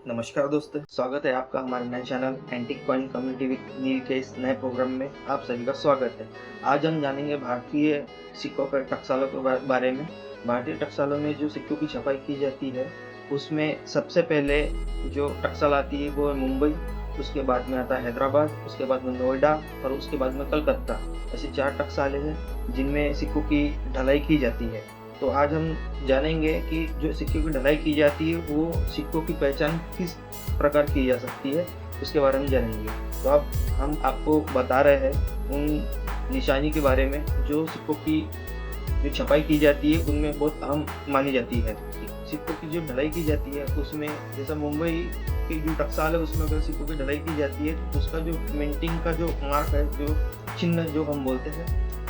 नमस्कार दोस्तों, स्वागत है आपका हमारे नए channel antique coin community with Neel के इस नए प्रोग्राम में आप सभी का स्वागत है। आज हम जानेंगे भारतीय सिक्कों के टकसालों के बारे में। भारतीय टकसालों में जो सिक्कों की छपाई की जाती है, उसमें सबसे पहले जो टकसाल आती है वो है मुंबई, उसके बाद में आता है हैदराबाद, उसके बाद में नोएडा और उसके बाद में कलकत्ता। ऐसे 4 टकसालें हैं जिनमें सिक्कों की ढलाई की जाती है। तो आज हम जानेंगे कि जो सिक्कों की ढलाई की जाती है वो सिक्कों की पहचान किस प्रकार की जा सकती है, उसके बारे में जानेंगे। तो अब हम आपको बता रहे हैं उन निशानी के बारे में जो सिक्कों की जो छपाई की जाती है उनमें बहुत अहम मानी जाती है। सिक्कों की जो ढलाई की जाती है उसमें जैसा मुंबई की जो टकसाल है उसमें अगर सिक्कों की ढलाई की जाती है तो उसका जो मिंटिंग का जो मार्क है, जो चिन्ह जो हम बोलते हैं,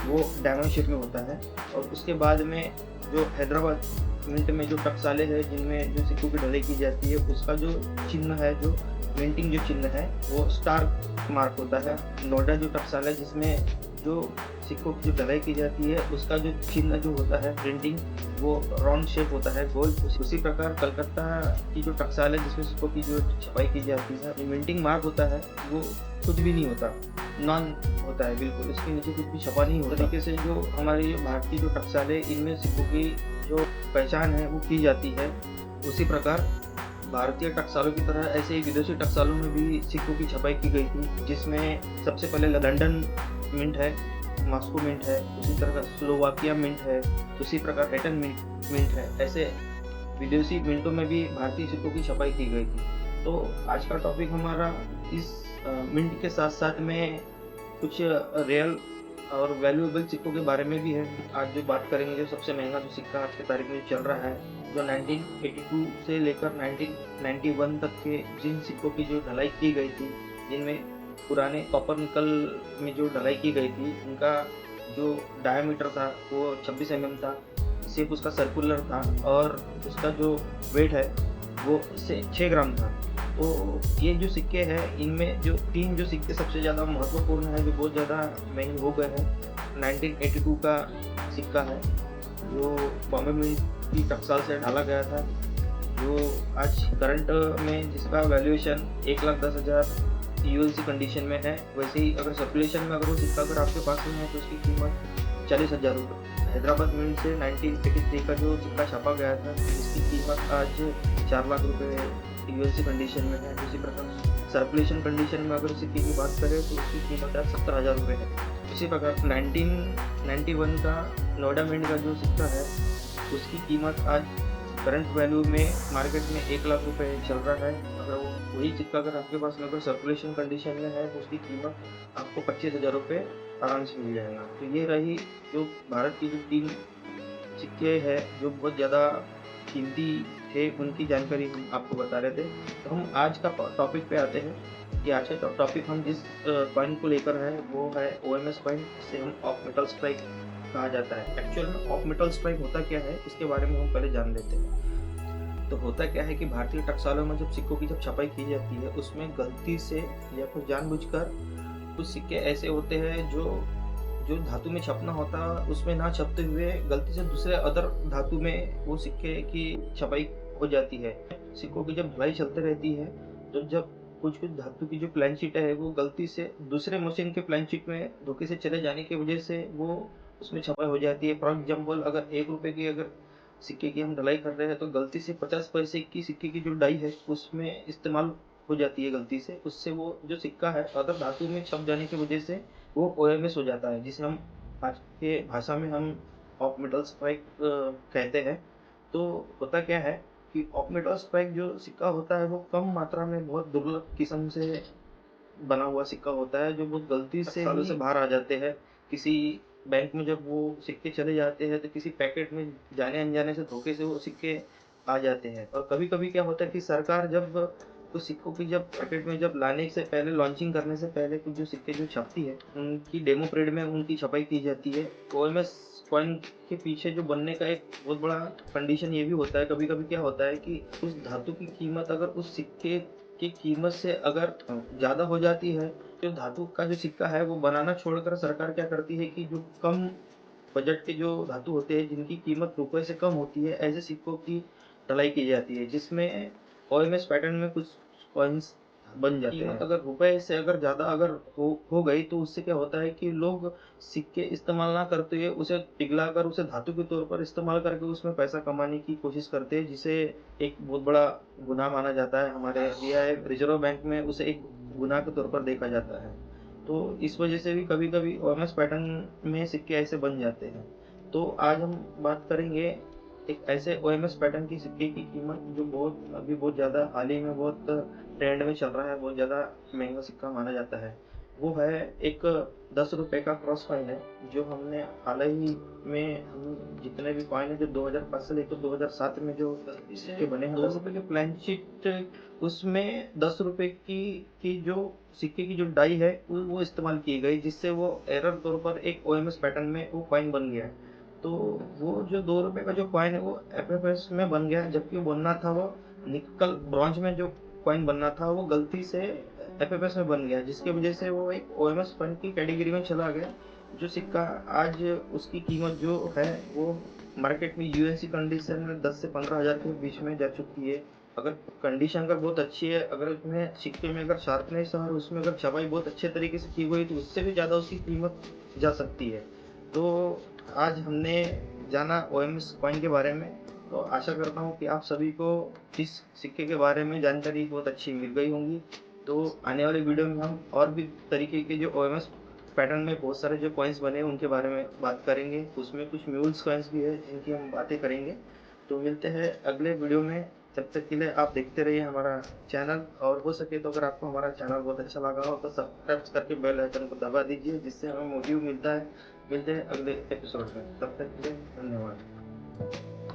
वो डायमंड शेप में होता है। और उसके बाद में जो हैदराबाद मिंट में जो टकसाले हैं जिनमें जो सिक्कों की ढलाई की जाती है उसका जो चिन्ह है, जो मिंटिंग जो चिन्ह है, वो स्टार मार्क होता है। नोएडा जो टकसाल है जिसमें जो सिक्कों की जो ढलाई की जाती है उसका जो चिन्ह जो होता है प्रिंटिंग, वो राउंड शेप होता है, गोल। उसी प्रकार कलकत्ता की जो टकसाल है जिसमें सिक्कों की जो छपाई की जाती है, जो मिंटिंग मार्क होता है वो कुछ भी नहीं होता, नॉन होता है बिल्कुल, इसके नीचे कुछ भी छपा नहीं होता। तरीके से जो हमारी भारतीय जो टकसाल है इनमें सिक्कों की जो पहचान है वो की जाती है। उसी प्रकार भारतीय टकसालों की तरह ऐसे ही विदेशी टकसालों में भी सिक्कों की छपाई की गई थी, जिसमें सबसे पहले लंदन मिंट है, मॉस्को मिंट है, उसी तरह का स्लोवाकिया मिंट है, उसी प्रकार एटन मिंट है। ऐसे विदेशी मिंटों में भी भारतीय सिक्कों की छपाई की गई थी। तो आज का टॉपिक हमारा इस मिंट के साथ साथ में कुछ रियल और वैल्यूएबल सिक्कों के बारे में भी है। आज जो बात करेंगे, जो सबसे महंगा जो सिक्का आज की तारीख में चल रहा है, जो 1982 से लेकर 1991 तक के जिन सिक्कों की जो ढलाई की गई थी, जिनमें पुराने कॉपर निकल में जो ढलाई की गई थी, उनका जो डायमीटर था वो 26 mm था, शेप उसका सर्कुलर था और उसका जो वेट है वो 6 ग्राम था। तो ये जो सिक्के हैं इनमें जो 3 जो सिक्के सबसे ज़्यादा महत्वपूर्ण है, जो बहुत ज़्यादा महंगे हो गए हैं। 1982 का सिक्का है जो बॉम्बे मिंट की टकसाल से ढाला गया था, जो आज करंट में जिसका वैल्यूएशन 1,10,000 यूएसडी कंडीशन में है। वैसे ही अगर सर्कुलेशन में अगर वो सिक्का अगर आपके पास में है तो उसकी कीमत 40,000 रुपये। हैदराबाद मिंट से 1983 का जो सिक्का छापा गया था जिसकी कीमत आज 4 लाख रुपये यूएसडी कंडीशन में है। उसी प्रकार सर्कुलेशन कंडीशन में अगर सिक्के की बात करें तो उसकी कीमत आज 70,000 रुपये है। इसी प्रकार 1991 का नोएडा मिंट का जो सिक्का है उसकी कीमत आज करंट वैल्यू में मार्केट में 1 लाख रुपए चल रहा है। अगर वो वही सिक्का अगर आपके पास में अगर सर्कुलेशन कंडीशन में है तो उसकी कीमत आपको 25,000 रुपये आराम से मिल जाएगा। तो ये रही जो भारत की जो 3 सिक्के हैं जो बहुत ज़्यादा कीमती थे, उनकी जानकारी हम आपको बता रहे थे। तो हम आज का टॉपिक पे आते हैं कि आज का टॉपिक हम जिस कॉइन को लेकर है वो है ओएमएस कॉइन, जिसे हम ऑफ मेटल स्ट्राइक कहा जाता है। एक्चुअल में ऑफ मेटल स्ट्राइक होता क्या है इसके बारे में हम पहले जान लेते हैं। तो होता क्या है कि भारतीय टकसालों में जब सिक्कों की जब छपाई की जाती है उसमें गलती से या फिर जानबूझकर कुछ सिक्के ऐसे होते हैं जो जो धातु में छपना होता है उसमें ना छपते हुए गलती से दूसरे अदर धातु में वो सिक्के की छपाई हो जाती है। सिक्कों की जब ढलाई चलती रहती है तो जब कुछ कुछ धातु की जो प्लान शीट है वो गलती से दूसरे मशीन के प्लान शीट में धोखे से चले जाने की वजह से वो उसमें छपाई हो जाती है। फॉर एग्जाम्पल अगर 1 रुपए की अगर सिक्के की हम ढलाई कर रहे हैं तो गलती से 50 पैसे की सिक्के की जो डाई है उसमें इस्तेमाल हो जाती है गलती से, उससे वो जो सिक्का है अदर धातु में छप जाने की वजह से वो ओएमएस हो जाता है, जिसे हम आज के भाषा में हम ऑफ मेटल स्ट्राइक कहते हैं। तो होता क्या है कि ऑफ मेटल स्ट्राइक जो सिक्का होता है वो कम मात्रा में बहुत दुर्लभ किस्म से बना हुआ सिक्का होता है, जो बहुत गलती से सालों से बाहर आ जाते हैं। किसी बैंक में जब वो सिक्के चले जाते हैं तो किसी पैकेट में जाने अनजाने से धोखे से वो सिक्के आ जाते हैं। और कभी कभी क्या होता है कि सरकार जब कुछ सिक्कों की जब पैकेट में जब लाने से पहले, लॉन्चिंग करने से पहले कुछ जो सिक्के जो छपती है उनकी डेमो पीरियड में उनकी छपाई की जाती है। ओएमएस कॉइन के पीछे जो बनने का एक बहुत बड़ा कंडीशन ये भी होता है, कभी कभी क्या होता है कि उस धातु की कीमत अगर उस सिक्के की कीमत से अगर ज़्यादा हो जाती है, जो धातु का जो सिक्का है वो बनाना छोड़कर सरकार क्या करती है कि जो कम बजट के जो धातु होते हैं जिनकी कीमत रुपए से कम होती है, ऐसे सिक्कों की ढलाई की जाती है, जिसमें ओएमएस पैटर्न में कुछ कॉइन्स बन जाते हैं। अगर रुपए से अगर ज़्यादा अगर हो गई तो उससे क्या होता है कि लोग सिक्के इस्तेमाल ना करते हुए उसे पिघला कर उसे धातु के तौर पर इस्तेमाल करके उसमें पैसा कमाने की कोशिश करते हैं, जिसे एक बहुत बड़ा गुनाह माना जाता है। हमारे इंडिया रिजर्व बैंक में उसे एक गुनाह के तौर पर देखा जाता है। तो इस वजह से भी कभी-कभी ओएमएस पैटर्न में सिक्के ऐसे बन जाते हैं। तो आज हम बात करेंगे एक ऐसे ओएमएस पैटर्न की सिक्के की कीमत जो बहुत ज़्यादा हाल ही में बहुत ट्रेंड में चल रहा है, बहुत ज़्यादा महंगा सिक्का माना जाता है। वो है एक 10 रुपए का क्रॉस कॉइन है, जो हमने हाल ही में हम जितने भी कॉइन है जो 2005 से लेकर 2007 में जो सिक्के बने हैं, 10 रुपए के प्लेन शीट उसमें 10 रुपए की जो सिक्के की जो डाई है वो इस्तेमाल की गई, जिससे वो एरर तौर पर एक ओएमएस पैटर्न में वो कॉइन बन गया। तो वो जो 2 रुपए का जो कॉइन है वो एफएफएस में बन गया, जबकि वो बनना था वो निकल ब्रॉन्ज में जो कॉइन बनना था वो गलती से एफएफएस में बन गया, जिसकी वजह से वो एक ओएमएस फंड की कैटेगरी में चला गया। जो सिक्का आज उसकी कीमत जो है वो मार्केट में यूएससी कंडीशन में 10 से 15 हज़ार के बीच में जा चुकी है। अगर कंडीशन अगर बहुत अच्छी है, अगर उसमें सिक्के में अगर शार्पनेस और उसमें अगर छपाई बहुत अच्छे तरीके से की गई तो उससे भी ज़्यादा उसकी कीमत जा सकती है। तो आज हमने जाना ओएमएस कॉइन के बारे में। तो आशा करता हूँ कि आप सभी को इस सिक्के के बारे में जानकारी बहुत अच्छी मिल गई होंगी। तो आने वाले वीडियो में हम और भी तरीके के जो ओएमएस पैटर्न में बहुत सारे जो कॉइन्स बने हैं उनके बारे में बात करेंगे। उसमें कुछ म्यूल्स कॉइन्स भी है जिनकी हम बातें करेंगे। तो मिलते हैं अगले वीडियो में। तब तक के लिए आप देखते रहिए हमारा चैनल, और हो सके तो अगर आपको हमारा चैनल बहुत अच्छा लगा हो तो सब्सक्राइब करके बेल आइकन को दबा दीजिए, जिससे हमें मोटिव मिलता है। मिलते हैं अगले एपिसोड में, तब तक के लिए धन्यवाद।